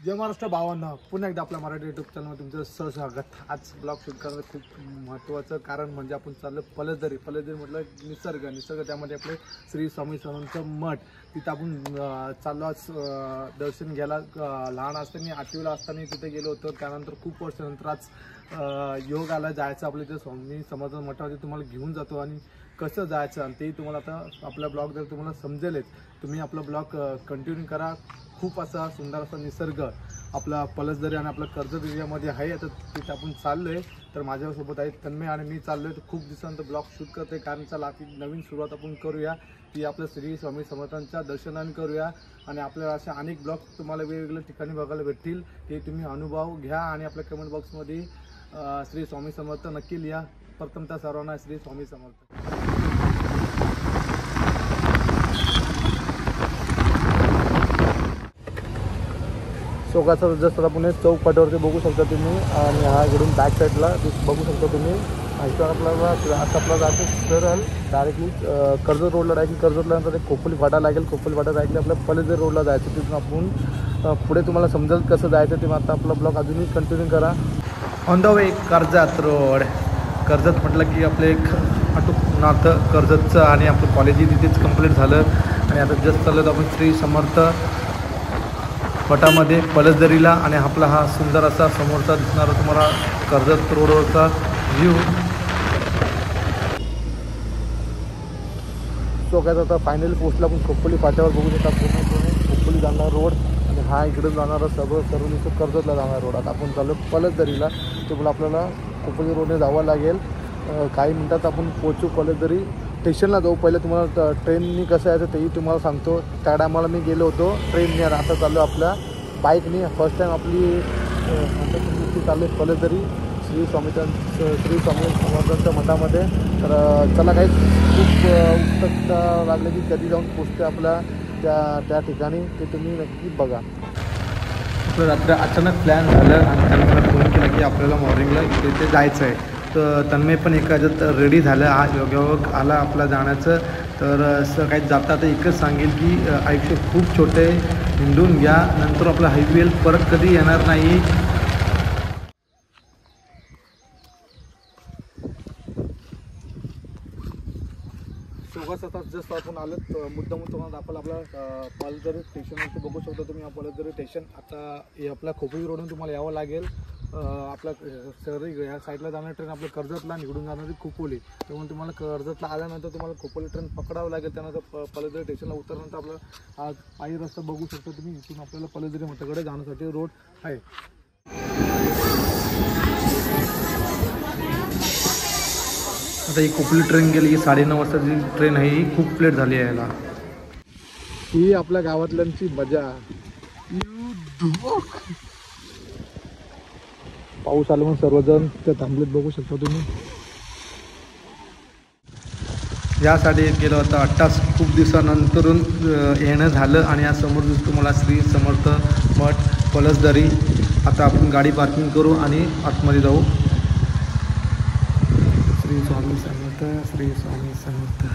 जय महाराष्ट्र भावांना, पुन्हा एकदा आपल्या मराठी यूट्यूब चॅनलवर तुमचं सहस्वागत। आज ब्लॉग शूट करणं खूप महत्त्वाचं कारण म्हणजे आपण चाललो पलसदरी म्हटलं निसर्ग त्यामध्ये आपले श्री स्वामी समर्थ मठ, तिथं आपण चाललो। आज दर्शन घ्यायला लहान असताना 8वीला असताना तिथे गेलो होतो। त्यानंतर खूप वर्षानंतर आज योग आला जायचं आपल्या इथे स्वामी समर्थ मठामध्ये तुम्हाला घेऊन जातो आणि कसं जायचं आणि ते तुम्हाला आता आपल्या ब्लॉगद्वारे तुम्हाला समजेलच। तुम्ही आपला ब्लॉग कंटिन्यू करा। खूप असा सुंदर असा निसर्ग आपला पलसदरी आणि आपला कर्जत एरियामध्ये आहे। आता तिथे आपण चाललोय, तर माझ्यासोबत आहे तन्मय आणि मी चाललोय। तर खूप दिवसानंतर ब्लॉग शूट करते कारण चला नवीन सुरुवात आपण करूया, ती आपल्या श्री स्वामी समर्थांच्या दर्शनाने करूया आणि आपल्याला असे अनेक ब्लॉग तुम्हाला वेगवेगळ्या ठिकाणी बघायला भेटतील। ते तुम्ही अनुभव घ्या आणि आपल्या कमेंट बॉक्समध्ये श्री स्वामी समर्थ नक्की लिहा। प्रथमतः सर्वांना श्री स्वामी समर्थ। चौकाचा जस्ट आपण चौक पाट्यावरती बघू शकता तुम्ही आणि हा इकडून बॅक साईडला बघू शकता तुम्ही। इथं आपल्याला आता आपला जायचं सरळ डायरेक्टली कर्जत रोडला डायरेक्टली कर्जतला नंतर एक खोपोली फाटा लागेल। खोपोली फाटा डायरेक्टली आपल्या पलसदरी रोडला जायचं। तिथून आपण पुढे तुम्हाला समजेल कसं जायचं ते। आता आपला ब्लॉग अजूनही कंटिन्यू करा। On the way Karjat road. Karjat म्हटलं की आपलं एक अटूट नातं कर्जतचं आणि आपलं कॉलेजही तिथेच कंप्लीट झालं आणि आता जस्ट चाललं आपण श्री समर्थ मठामध्ये पलसदरीला आणि आपला हा सुंदर असा समोरचा दिसणारा तुम्हाला कर्जत रोडवरचा व्ह्यू। चौकात आता फायनली पोहोचला आपण खोपोली फाट्यावर बघू शकता। पूर्णपणे खोपोली जाणारा रोड आणि हा इकडून जाणारा सर्व नुसतं कर्जतला जाणारा रोड। आता आपण चाललो पलसदरीला, त्यामुळे आपल्याला खोपोली रोडने जावं लागेल। काही मिनटात आपण पोहोचू पलसदरी स्टेशनला जाऊ। पहिले तुम्हाला ट्रेननी कसं यायचं तेही तुम्हाला सांगतो। त्या टायमाला मी गेलो होतो ट्रेनने, आता चाललो आपल्या बाईकने। फर्स्ट टाईम आपली चालू आहे पलसदरी श्री स्वामी समर्थांच्या मठामध्ये। तर चला काही खूप उत्सुकता लागली की कधी जाऊन पोचते आपल्या त्या ठिकाणी, ते तुम्ही नक्की बघा। आपलं रात्री अचानक प्लॅन झालं आणि त्यांनी मला फोन केला की आपल्याला मॉर्निंगला तिथे जायचं आहे। तर तन्मय पण एका ह्याच्यात रेडी झालं, आज योगायोग आला आपला जाण्याचं। तर असं काही जाता तर एकच सांगेल की आयुष्य खूप छोटं आहे, हिंडून घ्या, नंतर आपला हायवेल परत कधी येणार नाही। सोगासात जस्ट आपण आलोत मुद्दाम तुम्हाला दाखवलं आपला पलसदरी स्टेशनवरती बघू शकता तुम्ही। पलसदरी स्टेशन आता हे आपल्या खोपोली रोडून तुम्हाला यावं लागेल। आपल्या शहरी ह्या साईडला जाणारी ट्रेन आपल्या कर्जतला निघून जाणारी खोपोली, त्यामुळे तुम्हाला कर्जतला आल्यानंतर तुम्हाला खोपोली ट्रेन पकडावं लागेल। त्यानंतर पलसदरी स्टेशनला उतरल्यानंतर आपला हा पायी रस्ता बघू शकता तुम्ही। इथून आपल्याला पलसदरी मठाकडे जाण्यासाठी रोड आहे। आता ही खोपोली ट्रेन गेली की 9:30 वाजताची ट्रेन आहे, ही खूप लेट झाली आहे याला। ही आपल्या गावातल्यांची मजा। पाऊस आला म्हणून सर्वजण ते थांबलेत बघू शकता तुम्ही। यासाठी गेलो होता 8 तास, खूप दिवसानंतरून येणं झालं आणि या समोर तुम्हाला श्री समर्थ मठ पलसदरी। आता आपण गाडी पार्किंग करू आणि आतमध्ये जाऊ। श्री स्वामी समर्थ, श्री स्वामी समर्थ।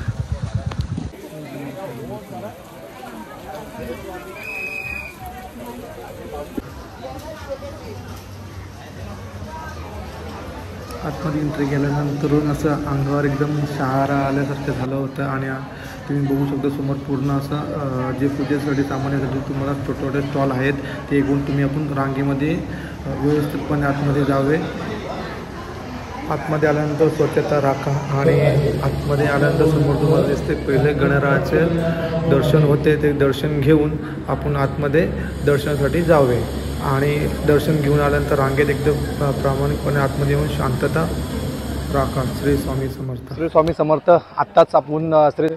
आतमध्ये एंट्री केल्यानंतरून असं अंगावर एकदम शहारा आल्यासारखं झालं होतं आणि तुम्ही बघू शकता समोर पूर्ण असं जे पूजेसाठी सामान्यासाठी तुम्हाला छोटे स्टॉल आहेत ते घेऊन तुम्ही आपण रांगेमध्ये व्यवस्थितपणे आतमध्ये जावे। आतमध्ये आल्यानंतर स्वच्छता राखा आणि आतमध्ये आल्यानंतर समोर तुम्हाला दिसते पहिले गणरायाचे दर्शन होते, ते दर्शन घेऊन आपण आतमध्ये दर्शनासाठी जावे आणि दर्शन घेऊन आल्यानंतर रांगेत एकदम प्रामाणिकपणे आतमध्ये येऊन शांतता राखा। श्री स्वामी समर्थ। श्री स्वामी समर्थ। आत्ताच आपण श्री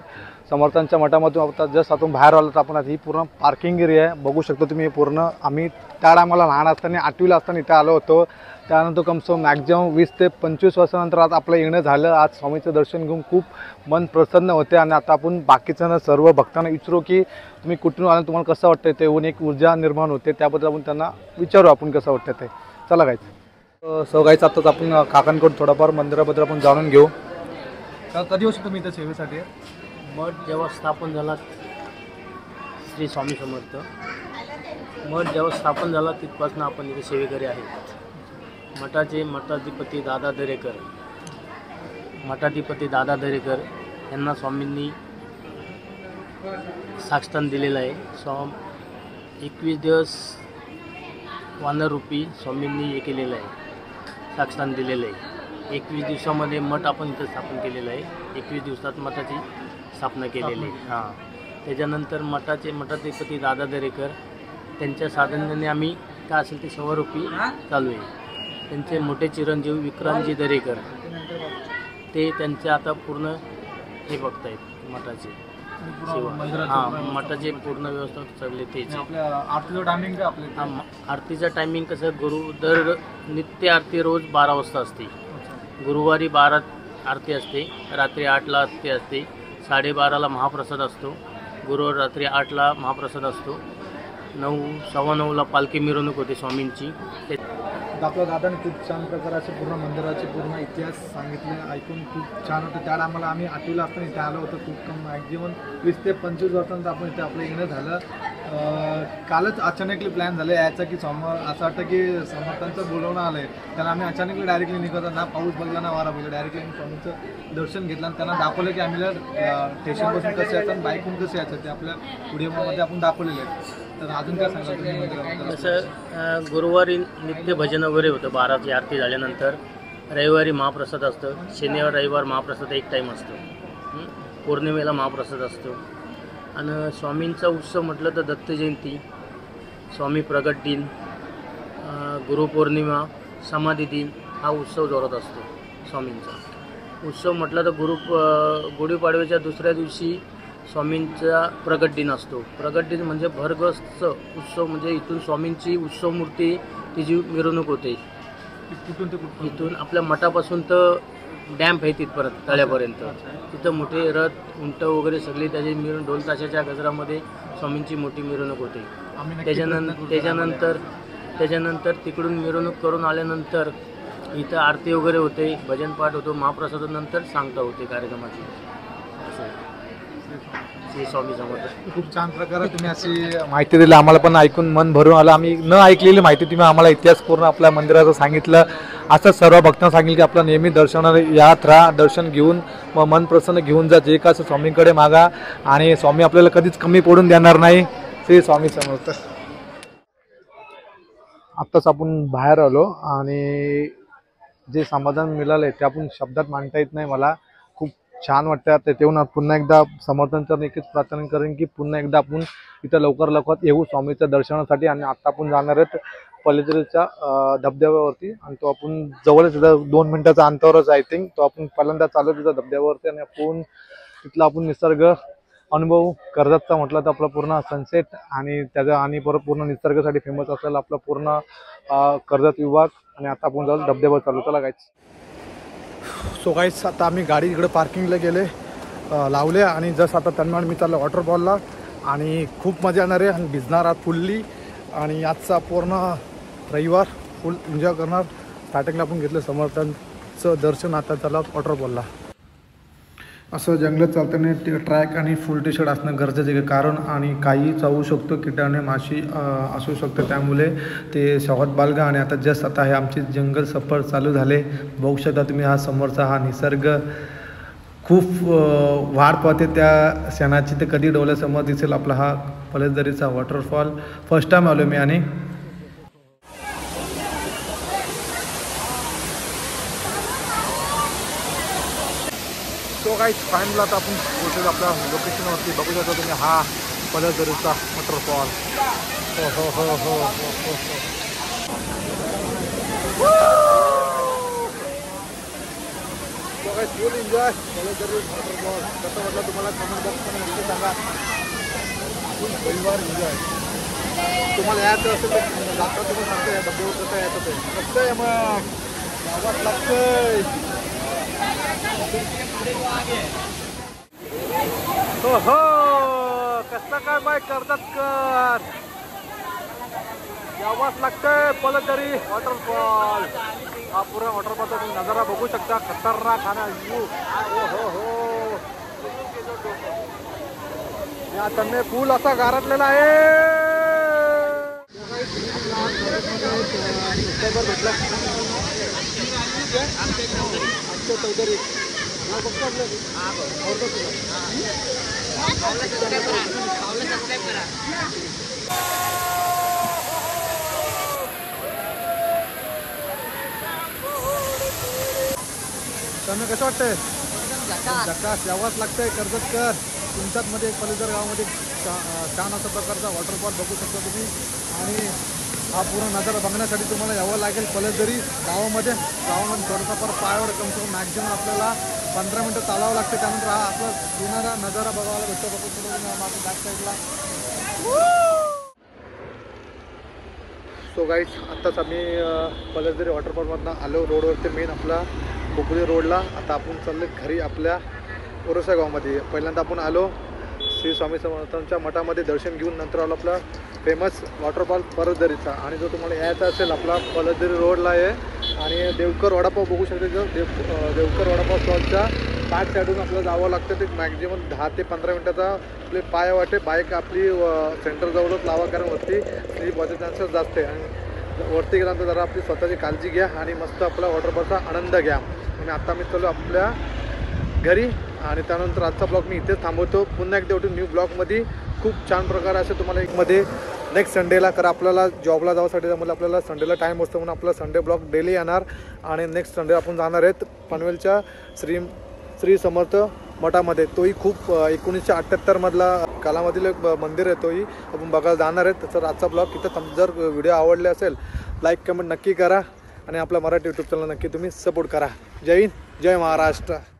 समर्थांच्या मठामधून आता जस्ट आपण बाहेर आलो तर आपण ही पूर्ण पार्किंग एरिया आहे बघू शकतो तुम्ही। पूर्ण आम्ही त्या टायमाला लहान असताना 8वीला असताना इथे आलो होतो। त्यानंतर कमसं मॅक्झिमम 20 ते 25 वर्षानंतर आज आपलं येणं झालं। आज स्वामीचं दर्शन घेऊन खूप मन प्रसन्न होते आणि आता आपण बाकीच्यांना सर्व भक्तांना विचारू की तुम्ही कुठून आलं, तुम्हाला कसं वाटतं ते, होऊन एक ऊर्जा निर्माण होते, त्याबद्दल आपण त्यांना विचारू आपण कसं वाटतं ते। चला गायचं सो गायचं आत्ताच आपण काकांकडून थोडंफार मंदिराबद्दल आपण जाणून घेऊ। कधी होतो तुम्ही इथं सेवेसाठी? मठ जेव्हा स्थापन झाला श्री स्वामी समर्थ मठ जेव्हा स्थापन झाला तिथपासून आपण इथे सेवेकरी आहेत. मठाधिपती दादा दरेकर यांना स्वामींनी साक्षांत दिलेलं आहे. 21 दिवस वानररूपी स्वामींनी हे केलेलं आहे, साक्षांत दिलेलं आहे. 21 दिवसामध्ये मठ आपण इथं स्थापन केलेलं आहे. 21 दिवसात मठाची स्थापना केलेली आहे. त्याच्यानंतर मठाधिपती दादा दरेकर त्यांच्या साधनेने आम्ही काय असेल ते सेवारूपी चालू आहे. त्यांचे मोठे चिरंजीव विक्रमजी दरेकर ते त्यांचे आता पूर्ण हे बघतायत मठाचे सेवा. मठाचे पूर्ण व्यवस्था चालले तेच. आरतीचा टायमिंग कसं दर नित्य आरती रोज 12 वाजता असते. गुरुवारी 12 आरती असते, रात्री 8ला आरती असते, 12:30ला महाप्रसाद असतो. गुरुवार रात्री 8ला महाप्रसाद असतो. 9:15ला पालखी मिरवणूक होते स्वामींची. आपल्या दादाने खूप छान प्रकारे पूर्ण मंदिराचे पूर्ण इतिहास सांगितले, ऐकून खूप छान होतं. त्याला आम्ही 8वीला असताना इथे आलो होतो. खूप कम मॅक्झिमम 20 ते 25 वर्षांचं आपण इथे आपलं येणं झालं. कालच अचानकली प्लॅन झालं यायचं की असं वाटतं की समर्थांचं बोलवणं आलं आहे. त्याला आम्ही अचानकली डायरेक्टली निघतो, ना पाऊस बघला ना वारा बघला, डायरेक्टली आम्ही स्वामींचं दर्शन घेतलं आणि त्यांना दाखवलं की आम्ही स्टेशनपासून कसं यायचं आणि बाईकहून कसं यायचं ते आपल्या व्हिडिओमध्ये आपण दाखवलेलं आहे. तर अजून काय सांगा तुम्ही मंदिराबद्दल? जसं गुरुवारी नित्य भजन वगैरे होतं 12ची आरती झाल्यानंतर. रविवारी महाप्रसाद असतं. शनिवार रविवार महाप्रसाद एक टाईम असतो. पौर्णिमेला महाप्रसाद असतो. आणि स्वामींचा उत्सव म्हटलं तर दत्त जयंती, स्वामी प्रगट दिन, गुरुपौर्णिमा, समाधी दिन हा उत्सव जोरात असतो. स्वामींचा उत्सव म्हटलं तर गुढीपाडव्याच्या दुसऱ्या दिवशी स्वामींचा प्रगट दिन असतो. प्रगट दिन म्हणजे भरगच्च उत्सव, म्हणजे इथून स्वामींची उत्सव मूर्ती तिची मिरवणूक होते. कुठून ते कुठून? इथून आपल्या मठापासून तर डॅम्प आहे तिथपर्यंत तळ्यापर्यंत. तिथं मोठे रथ उंट वगैरे सगळी त्याची मिरवणूक ढोल ताशाच्या गजरामध्ये स्वामींची मोठी मिरवणूक होते. त्याच्यानंतर तिकडून मिरवणूक करून आल्यानंतर इथं आरती वगैरे होते, भजनपाठ होतो, महाप्रसादानंतर सांगता होते कार्यक्रमाची. असं श्री स्वामी समर्थ. खूप छान प्रकारे तुम्ही अशी माहिती दिली, आम्हाला पण ऐकून मन भरून आलं. आम्ही न ऐकलेली माहिती तुम्ही आम्हाला इतिहास पूर्ण आपल्या मंदिराचं सांगितलं. असं सर्व भक्तांना सांगितलं की आपलं नेहमी दर्शनाला यात राहा, दर्शन घेऊन मग मन प्रसन्न घेऊन जा, जे का असं स्वामींकडे मागा आणि स्वामी आपल्याला कधीच कमी पडून देणार नाही. श्री स्वामी समर्थ. आत्ताच आपण बाहेर आलो आणि जे समाधान मिळालं आहे ते आपण शब्दात मांडता येत नाही. मला खूप छान वाटतं. ते येऊन पुन्हा एकदा समर्थांचं नक्कीच प्रार्थना करेन की पुन्हा एकदा आपण इथं लवकरात येऊ स्वामीच्या दर्शनासाठी. आणि आता आपण जाणार आहेत पलेदरीच्या धबधब्यावरती आणि तो आपण जवळच 2 मिनिटाचा अंतरावरच आय थिंक तो आपण पहिल्यांदा चालू तिथं धबधब्यावरती आणि आपण तिथला आपण निसर्ग अनुभव कर्जतचा म्हटलं तर आपला पूर्ण सनसेट आणि त्याचा आणि परत पूर्ण निसर्गासाठी फेमस असलेला आपला पूर्ण कर्जत विभाग. आणि आता आपण जाऊ धबधब्यावर चालू. चला गाईच. सो गाईच आता आम्ही गाडी इकडे पार्किंगला गेले लावले आणि जस्ट आता त्यांना मी चाललो वॉटरफॉलला आणि खूप मजा येणार आहे आणि भिजणार आहात फुल्ली. आणि आजचा पूर्ण रविवार फुल एन्जॉय करणार. स्टार्टिंगला आपण घेतलं समर्थांचं दर्शन, आता चला वॉटरफॉलला. असं जंगलात चालताना ट्रॅक आणि फुल टी शर्ट असणं गरजेचं आहे, कारण आणि काही चावू शकतो, कीटाणू माशी असू शकतं, त्यामुळे ते सावध बाळगा. आणि आता जस्ट आता हे आमची जंगल सफर चालू झाले. बघू शकता तुम्ही हा समोरचा हा निसर्ग खूप वाढ पाहते त्या क्षणाची. ते कधी डोळ्यासमोर दिसेल आपला हा पलेदरीचा वॉटरफॉल. फर्स्ट टाइम आलो मी. आणि तो काही फायनल आता आपण पोहोचलो आपल्या लोकेशनवरती. बघू शकता तुम्ही हा पलेदरीचा वॉटरफॉल. हो हो हो हो हो हो. Full enjoy Paledari waterfall. कसं वाटलं तुम्हाला कमेंट बॉक्समध्ये नक्की सांगा. फुल परिवार एन्जॉय. तुम्हाला यायचं असेल तर जाता तुम्ही सांगता धबधब्यावर कसं यायचं ते कसं आहे मग गावात लागतंय. हो हो कसं काय बाय कर्जतकर यावंच लागतंय पलेदरी वॉटरफॉल. हा पुरा वॉटरफॉलचा तुम्ही नजारा बघू शकता. खतरनाक खाना व्यू. हो हो हो. या तन्ने फुल असा गारटलेला आहे. सबस्क्रायबर भेटला आमच्या चौधरी नाव बघतो आपलं आवडतं तुला त्यांना कसं वाटतंय जकास यावंच लागतंय कर्जतकर तुमच्यात मध्ये पलेजर गावामध्ये छान असा प्रकारचा वॉटरफॉल बघू शकता तुम्ही आणि हा पूर्ण नजारा बघण्यासाठी तुम्हाला यावं लागेल पलेजरी गावामध्ये थोडासा फार पायावर कम से कम मॅक्झिमम आपल्याला 15 मिनटं चालावं लागतं त्यानंतर हा आपला येणारा नजारा बघायला भेटतो बघू माझ्या बॅक साईडला सो गाईज आत्ताच आम्ही पलेजरी वॉटरफॉलमधनं आलो रोडवरती मेन आपला बोपुली रोडला आता आपण चाललो घरी आपल्या ओरोसा गावामध्ये पहिल्यांदा आपण आलो श्री स्वामी समर्थांच्या मठामध्ये दर्शन घेऊन नंतर आलो आपला फेमस वॉटरफॉल पलसदरीचा आणि जो तुम्हाला यायचा असेल आपला पलसदरी रोडला आहे आणि देवकर वडापाव बघू शकते जो देवकर वडापाव स्टॉलच्या बॅक साईडून आपल्याला जावं लागतं ते मॅक्झिमम 10 ते 15 मिनटाचा आपले पाय वाटे बाईक आपली सेंटरजवळच लावा कारण वरती स्लीप व्हायचे चान्सेस जास्त आहे आणि वरती गेल्यानंतर जरा आपली स्वतःची काळजी घ्या आणि मस्त आपला वॉटरफॉलचा आनंद घ्या आणि आता मी चालू आपल्या घरी आणि त्यानंतर आजचा ब्लॉग मी इथेच थांबवतो पुन्हा एकदा उठून न्यू ब्लॉगमध्ये खूप छान प्रकारे असे तुम्हाला एकमध्ये नेक्स्ट संडेला कारण आपल्याला जॉबला जाण्यासाठी त्यामुळे आपल्याला संडेला टाईम असतो म्हणून आपला संडे ब्लॉग डेली येणार आणि नेक्स्ट संडे आपण जाणार आहेत पनवेलच्या श्री समर्थ मठामध्ये तोही खूप 1978 मधला कालामधील एक मंदिर आहे तोही आपण बघायला जाणार आहेत तर आजचा ब्लॉग इथं जर व्हिडिओ आवडले असेल लाईक कमेंट नक्की करा आणि आपला मराठी यूट्यूब चॅनल नक्की तुम्ही सपोर्ट करा जय हिंद जय महाराष्ट्र